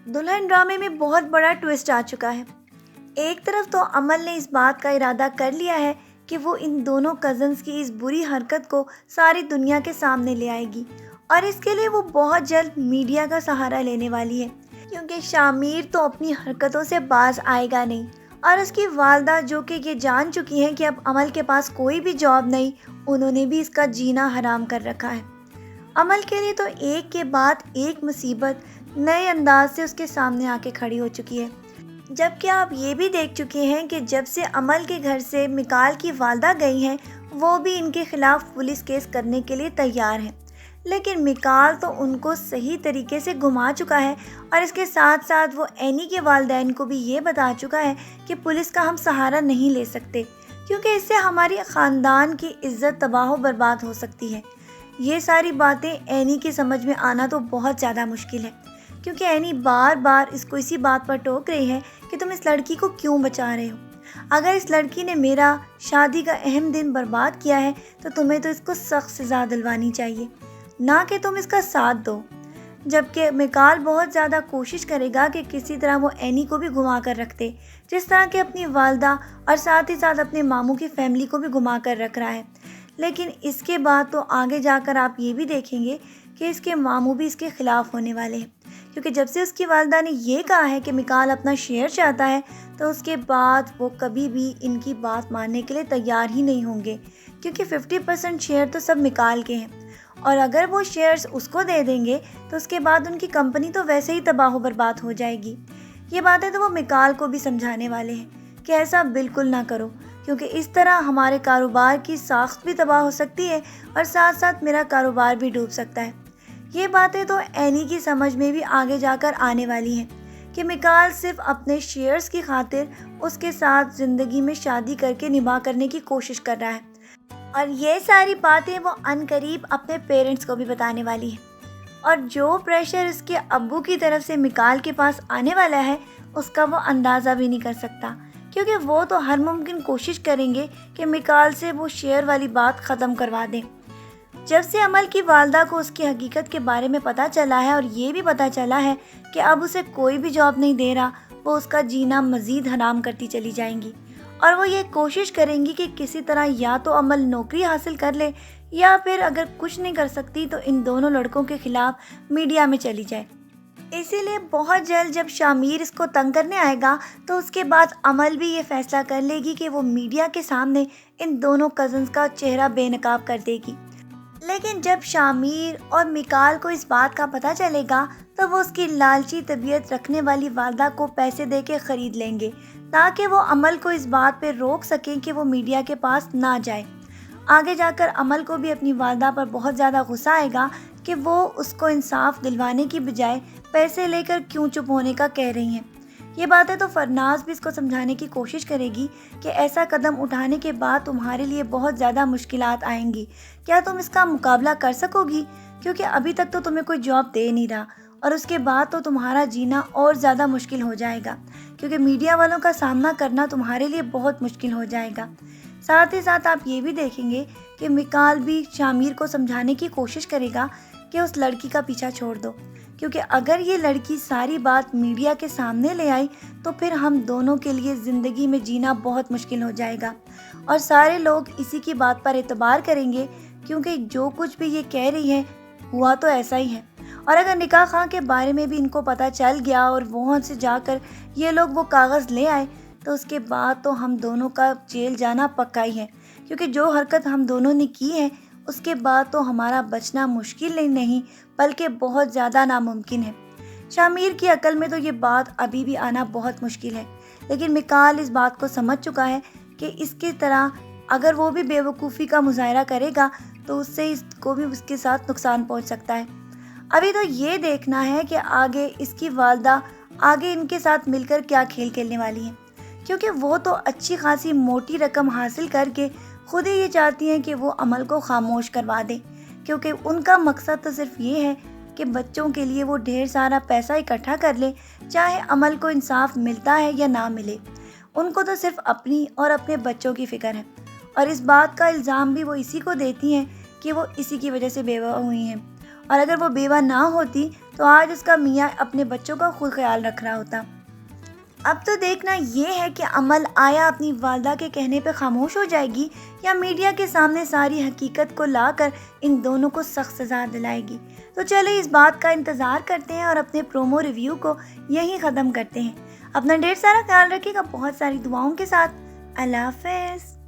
دلہن ڈرامے میں بہت بڑا ٹویسٹ آ چکا ہے۔ ایک طرف تو عمل نے اس بات کا ارادہ کر لیا ہے کہ وہ ان دونوں کزنز کی اس بری حرکت کو ساری دنیا کے سامنے لے آئے گی، اور اس کے لیے وہ بہت جلد میڈیا کا سہارا لینے والی ہے، کیونکہ شامیر تو اپنی حرکتوں سے باز آئے گا نہیں، اور اس کی والدہ جو کہ یہ جان چکی ہیں کہ اب عمل کے پاس کوئی بھی جاب نہیں، انہوں نے بھی اس کا جینا حرام کر رکھا ہے۔ عمل کے لیے تو ایک کے بعد ایک مصیبت نئے انداز سے اس کے سامنے آ کے کھڑی ہو چکی ہے، جبکہ آپ یہ بھی دیکھ چکے ہیں کہ جب سے عمل کے گھر سے مکال کی والدہ گئی ہیں، وہ بھی ان کے خلاف پولیس کیس کرنے کے لیے تیار ہیں، لیکن مکال تو ان کو صحیح طریقے سے گھما چکا ہے، اور اس کے ساتھ ساتھ وہ اینی کے والدین کو بھی یہ بتا چکا ہے کہ پولیس کا ہم سہارا نہیں لے سکتے، کیونکہ اس سے ہماری خاندان کی عزت تباہ و برباد ہو سکتی ہے۔ یہ ساری باتیں اینی کی سمجھ میں آنا تو بہت زیادہ مشکل ہے، کیونکہ اینی بار بار اس کو اسی بات پر ٹوک رہی ہے کہ تم اس لڑکی کو کیوں بچا رہے ہو؟ اگر اس لڑکی نے میرا شادی کا اہم دن برباد کیا ہے تو تمہیں تو اس کو سخت سزا دلوانی چاہیے، نہ کہ تم اس کا ساتھ دو۔ جبکہ مکال بہت زیادہ کوشش کرے گا کہ کسی طرح وہ اینی کو بھی گھما کر رکھ دے، جس طرح کہ اپنی والدہ اور ساتھ ہی ساتھ اپنے ماموں کی فیملی کو بھی گھما کر رکھ رہا ہے۔ لیکن اس کے بعد تو آگے جا کر آپ یہ بھی دیکھیں گے کہ اس کے ماموں بھی اس کے خلاف ہونے والے ہیں، کیونکہ جب سے اس کی والدہ نے یہ کہا ہے کہ مکال اپنا شیئر چاہتا ہے، تو اس کے بعد وہ کبھی بھی ان کی بات ماننے کے لیے تیار ہی نہیں ہوں گے، کیونکہ 50% شیئر تو سب مکال کے ہیں، اور اگر وہ شیئرز اس کو دے دیں گے تو اس کے بعد ان کی کمپنی تو ویسے ہی تباہ و برباد ہو جائے گی۔ یہ باتیں تو وہ مکال کو بھی سمجھانے والے ہیں کہ ایسا بالکل نہ کرو، کیونکہ اس طرح ہمارے کاروبار کی ساخت بھی تباہ ہو سکتی ہے، اور ساتھ ساتھ میرا کاروبار بھی ڈوب سکتا ہے۔ یہ باتیں تو اینی کی سمجھ میں بھی آگے جا کر آنے والی ہیں کہ مکال صرف اپنے شیئرز کی خاطر اس کے ساتھ زندگی میں شادی کر کے نباہ کرنے کی کوشش کر رہا ہے، اور یہ ساری باتیں وہ عنقریب اپنے پیرنٹس کو بھی بتانے والی ہے، اور جو پریشر اس کے ابو کی طرف سے مکال کے پاس آنے والا ہے اس کا وہ اندازہ بھی نہیں کر سکتا، کیونکہ وہ تو ہر ممکن کوشش کریں گے کہ مکال سے وہ شیئر والی بات ختم کروا دیں۔ جب سے عمل کی والدہ کو اس کی حقیقت کے بارے میں پتہ چلا ہے، اور یہ بھی پتہ چلا ہے کہ اب اسے کوئی بھی جاب نہیں دے رہا، وہ اس کا جینا مزید حرام کرتی چلی جائیں گی، اور وہ یہ کوشش کریں گی کہ کسی طرح یا تو عمل نوکری حاصل کر لے، یا پھر اگر کچھ نہیں کر سکتی تو ان دونوں لڑکوں کے خلاف میڈیا میں چلی جائے۔ اسی لیے بہت جلد جب شامیر اس کو تنگ کرنے آئے گا تو اس کے بعد عمل بھی یہ فیصلہ کر لے گی کہ وہ میڈیا کے سامنے ان دونوں کزنز کا چہرہ بے نقاب کر دے گی۔ لیکن جب شامیر اور مکال کو اس بات کا پتہ چلے گا تو وہ اس کی لالچی طبیعت رکھنے والی والدہ کو پیسے دے کے خرید لیں گے، تاکہ وہ عمل کو اس بات پہ روک سکیں کہ وہ میڈیا کے پاس نہ جائے۔ آگے جا کر عمل کو بھی اپنی والدہ پر بہت زیادہ غصہ آئے گا کہ وہ اس کو انصاف دلوانے کی بجائے پیسے لے کر کیوں چپ ہونے کا کہہ رہی ہیں۔ یہ باتیں تو فرناز بھی اس کو سمجھانے کی کوشش کرے گی کہ ایسا قدم اٹھانے کے بعد تمہارے لیے بہت زیادہ مشکلات آئیں گی، کیا تم اس کا مقابلہ کر سکو گی؟ کیونکہ ابھی تک تو تمہیں کوئی جاب دے نہیں رہا، اور اس کے بعد تو تمہارا جینا اور زیادہ مشکل ہو جائے گا، کیونکہ میڈیا والوں کا سامنا کرنا تمہارے لیے بہت مشکل ہو جائے گا۔ ساتھ ہی ساتھ آپ یہ بھی دیکھیں گے کہ مکال بھی شامیر کو سمجھانے کی کوشش کرے گا کہ اس لڑکی کا پیچھا چھوڑ دو، کیونکہ اگر یہ لڑکی ساری بات میڈیا کے سامنے لے آئی تو پھر ہم دونوں کے لیے زندگی میں جینا بہت مشکل ہو جائے گا، اور سارے لوگ اسی کی بات پر اعتبار کریں گے، کیونکہ جو کچھ بھی یہ کہہ رہی ہے ہوا تو ایسا ہی ہے۔ اور اگر نکاح خواہ کے بارے میں بھی ان کو پتہ چل گیا اور وہاں سے جا کر یہ لوگ وہ کاغذ لے آئے تو اس کے بعد تو ہم دونوں کا جیل جانا پکا ہی ہے، کیونکہ جو حرکت ہم دونوں نے کی ہے اس کے بعد تو ہمارا بچنا مشکل نہیں بلکہ بہت زیادہ ناممکن ہے۔ شامیر کی عقل میں تو یہ بات ابھی بھی آنا بہت مشکل ہے، لیکن مکال اس بات کو سمجھ چکا ہے کہ اس کی طرح اگر وہ بھی بے وقوفی کا مظاہرہ کرے گا تو اس سے اس کو بھی اس کے ساتھ نقصان پہنچ سکتا ہے۔ ابھی تو یہ دیکھنا ہے کہ آگے اس کی والدہ آگے ان کے ساتھ مل کر کیا کھیل کھیلنے والی ہیں، کیونکہ وہ تو اچھی خاصی موٹی رقم حاصل کر کے خود ہی یہ چاہتی ہیں کہ وہ عمل کو خاموش کروا دیں، کیونکہ ان کا مقصد تو صرف یہ ہے کہ بچوں کے لیے وہ ڈھیر سارا پیسہ اکٹھا کر لیں، چاہے عمل کو انصاف ملتا ہے یا نہ ملے۔ ان کو تو صرف اپنی اور اپنے بچوں کی فکر ہے، اور اس بات کا الزام بھی وہ اسی کو دیتی ہیں کہ وہ اسی کی وجہ سے بیوہ ہوئی ہیں، اور اگر وہ بیوہ نہ ہوتی تو آج اس کا میاں اپنے بچوں کا خود خیال رکھ رہا ہوتا۔ اب تو دیکھنا یہ ہے کہ عمل آیا اپنی والدہ کے کہنے پہ خاموش ہو جائے گی یا میڈیا کے سامنے ساری حقیقت کو لا کر ان دونوں کو سخت سزا دلائے گی۔ تو چلے اس بات کا انتظار کرتے ہیں اور اپنے پرومو ریویو کو یہیں ختم کرتے ہیں۔ اپنا ڈھیر سارا خیال رکھیے گا، بہت ساری دعاؤں کے ساتھ۔ اللہ حافظ۔